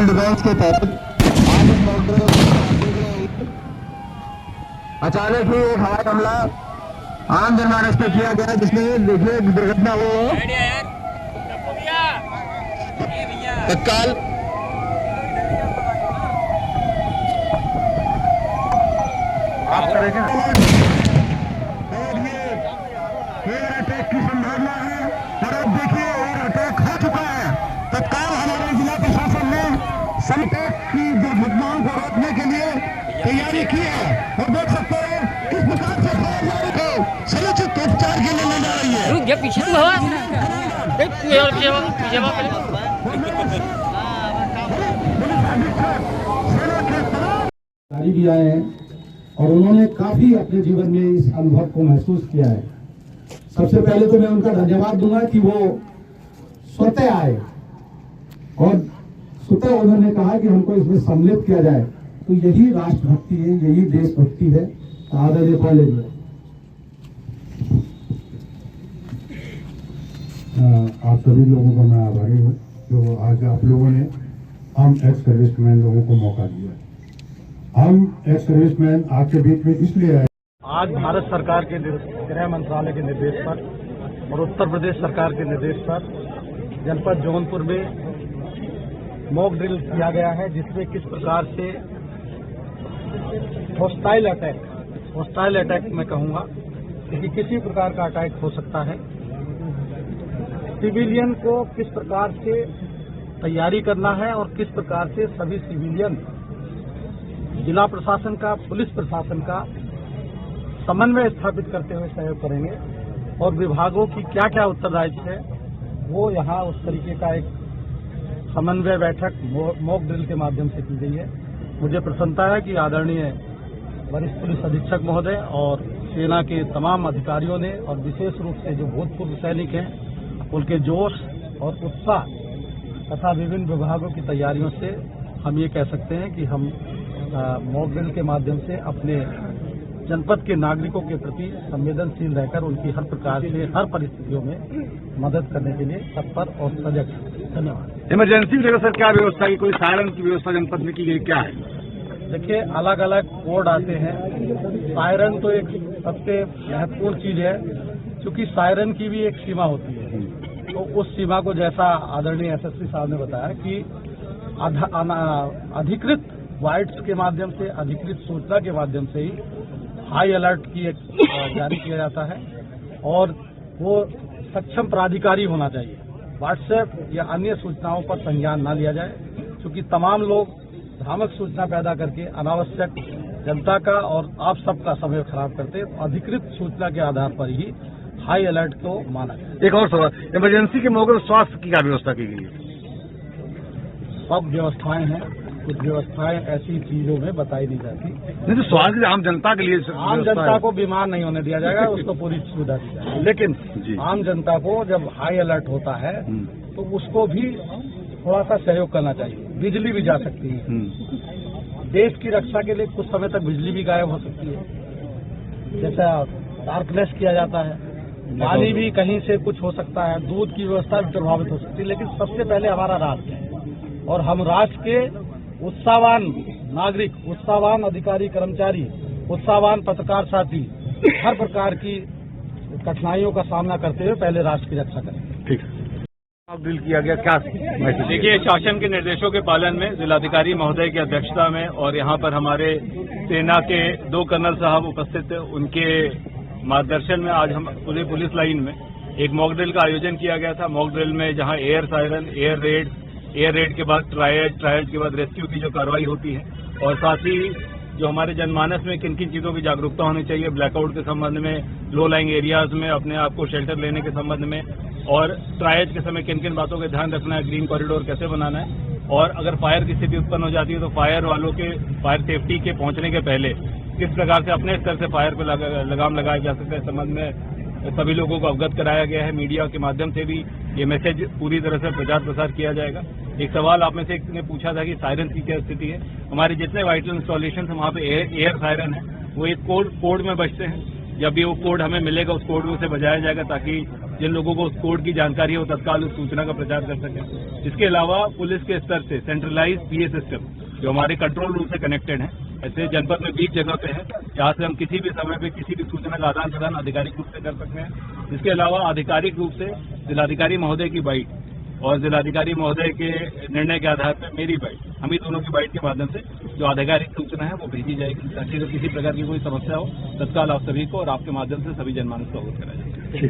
Civil defence के तहत आज इस मॉकड्रिल अचानक ही एक हवाई हमला आम जनमानस पे किया गया, जिसमें देखिए दुर्घटना हो तत्काल आप करेंगे एयर अटैक की संभावना है। और अब देखिए एयर अटैक हो चुका है। तत्काल हमारे जिला प्रशासन ने अटैक की दुर्घटनाओं को रोकने के लिए तैयारी की है और देख सकते हैं किस प्रकार से फौजदारी को समुचित उपचार के लिए ले जा रही है। रुक गया पीछे तू हवा भी आए हैं और उन्होंने काफी अपने जीवन में इस अनुभव को महसूस किया है। सबसे पहले तो मैं उनका धन्यवाद दूंगा कि वो स्वतः आए और स्वतः उन्होंने कहा कि हमको इसमें सम्मिलित किया जाए। तो यही राष्ट्रभक्ति है, यही देशभक्ति है। आदरणीय पहले आप सभी लोगों का मैं आभारी हूँ जो आज आप लोगों ने हम एक्स सर्विसमैन लोगों को मौका दिया। हम एक्स सर्विसमैन आपके बीच में इसलिए आए। आज भारत सरकार के गृह मंत्रालय के निर्देश पर और उत्तर प्रदेश सरकार के निर्देश पर जनपद जौनपुर में मॉक ड्रिल किया गया है, जिसमें किस प्रकार से हॉस्टाइल अटैक मैं कहूँगा कि किसी प्रकार का अटैक हो सकता है, सिविलियन को किस प्रकार से तैयारी करना है और किस प्रकार से सभी सिविलियन जिला प्रशासन का, पुलिस प्रशासन का समन्वय स्थापित करते हुए सहयोग करेंगे और विभागों की क्या क्या उत्तरदायित्व है वो यहाँ उस तरीके का एक समन्वय बैठक मॉक ड्रिल के माध्यम से की गई है। मुझे प्रसन्नता है कि आदरणीय वरिष्ठ पुलिस अधीक्षक महोदय और सेना के तमाम अधिकारियों ने और विशेष रूप से जो भूतपूर्व सैनिक हैं उनके जोश और उत्साह तथा विभिन्न विभागों की तैयारियों से हम ये कह सकते हैं कि हम मॉक ड्रिल के माध्यम से अपने जनपद के नागरिकों के प्रति संवेदनशील रहकर उनकी हर प्रकार से हर परिस्थितियों में मदद करने के लिए तत्पर और सजग हैं। धन्यवाद। इमरजेंसी में सर क्या व्यवस्था की, कोई सायरन की व्यवस्था जनपद में की गई क्या है? देखिए अलग अलग कोड आते हैं। सायरन तो एक सबसे महत्वपूर्ण चीज है, क्योंकि सायरन की भी एक सीमा होती है। तो उस सीमा को जैसा आदरणीय एसएसपी साहब ने बताया कि अधिकृत वाइट्स के माध्यम से, अधिकृत सूचना के माध्यम से ही हाई अलर्ट की एक जारी किया जाता है और वो सक्षम प्राधिकारी होना चाहिए। व्हाट्सएप या अन्य सूचनाओं पर संज्ञान न लिया जाए, क्योंकि तमाम लोग भ्रामक सूचना पैदा करके अनावश्यक जनता का और आप सबका समय खराब करते हैं। अधिकृत सूचना के आधार पर ही हाई अलर्ट को माना जाए। एक और सवाल, इमरजेंसी के मौके पर स्वास्थ्य की क्या व्यवस्था की गई है? सब व्यवस्थाएं हैं, कुछ व्यवस्थाएं ऐसी चीजों में बताई नहीं जाती। नहीं तो स्वास्थ्य आम जनता के लिए, आम जनता को बीमार नहीं होने दिया जाएगा, उसको पूरी सुविधा दी जाएगी। लेकिन आम जनता को जब हाई अलर्ट होता है तो उसको भी थोड़ा सा सहयोग करना चाहिए। बिजली भी जा सकती है, देश की रक्षा के लिए कुछ समय तक बिजली भी गायब हो सकती है, जैसा डार्कनेस किया जाता है। पानी भी कहीं से कुछ हो सकता है, दूध की व्यवस्था भी प्रभावित हो सकती है। लेकिन सबसे पहले हमारा राष्ट्र है और हम राष्ट्र के उत्साहवान नागरिक, उत्साहवान अधिकारी कर्मचारी, उत्साहवान पत्रकार साथी हर प्रकार की कठिनाइयों का सामना करते हुए पहले राष्ट्र की रक्षा करें। ठीक है। ड्रिल किया गया क्या? देखिए, शासन के निर्देशों के पालन में जिलाधिकारी महोदय की अध्यक्षता में और यहाँ पर हमारे सेना के 2 कर्नल साहब उपस्थित थे, उनके मार्गदर्शन में आज हम पूरे पुलिस लाइन में एक मॉक ड्रिल का आयोजन किया गया था। मॉक ड्रिल में जहाँ एयर सायरन, एयर रेड के बाद ट्रायड के बाद रेस्क्यू की जो कार्रवाई होती है, और साथ ही जो हमारे जनमानस में किन किन चीजों की जागरूकता होनी चाहिए, ब्लैकआउट के संबंध में, लो लाइंग एरियाज में अपने आप को शेल्टर लेने के संबंध में, और ट्रायड के समय किन किन बातों का ध्यान रखना है, ग्रीन कॉरिडोर कैसे बनाना है, और अगर फायर की स्थिति उत्पन्न हो जाती है तो फायर वालों के फायर सेफ्टी के पहुंचने के पहले किस प्रकार से अपने स्तर से फायर को लगाम लगाया जा सकता है, इस संबंध में सभी लोगों को अवगत कराया गया है। मीडिया के माध्यम से भी ये मैसेज पूरी तरह से प्रचार प्रसार किया जाएगा। एक सवाल आप में से एक ने पूछा था कि सायरन की क्या स्थिति है। हमारे जितने वाइटल इंस्टॉलेशन है वहाँ पे एयर सायरन है, वो एक कोड में बजते हैं। जब भी वो कोड हमें मिलेगा उस कोड में उसे बजाया जाएगा ताकि जिन लोगों को उस कोड की जानकारी है वो तत्काल उस सूचना का प्रचार कर सकें। इसके अलावा पुलिस के स्तर से सेंट्रलाइज पीए सिस्टम जो हमारे कंट्रोल रूम से कनेक्टेड है, ऐसे जनपद में 20 जगह पे है जहाँ से हम किसी भी समय पे किसी भी सूचना का आदान प्रदान आधिकारिक रूप से कर सकते हैं। इसके अलावा आधिकारिक रूप से जिलाधिकारी महोदय की बाइट और जिलाधिकारी महोदय के निर्णय के आधार पर मेरी बाइट, हम ही दोनों की बाइट के माध्यम से जो आधिकारिक सूचना है वो भेजी जाएगी, ताकि अगर किसी प्रकार की कोई समस्या हो तत्काल आप सभी को और आपके माध्यम से सभी जनमानस को अवगत कराया जाए।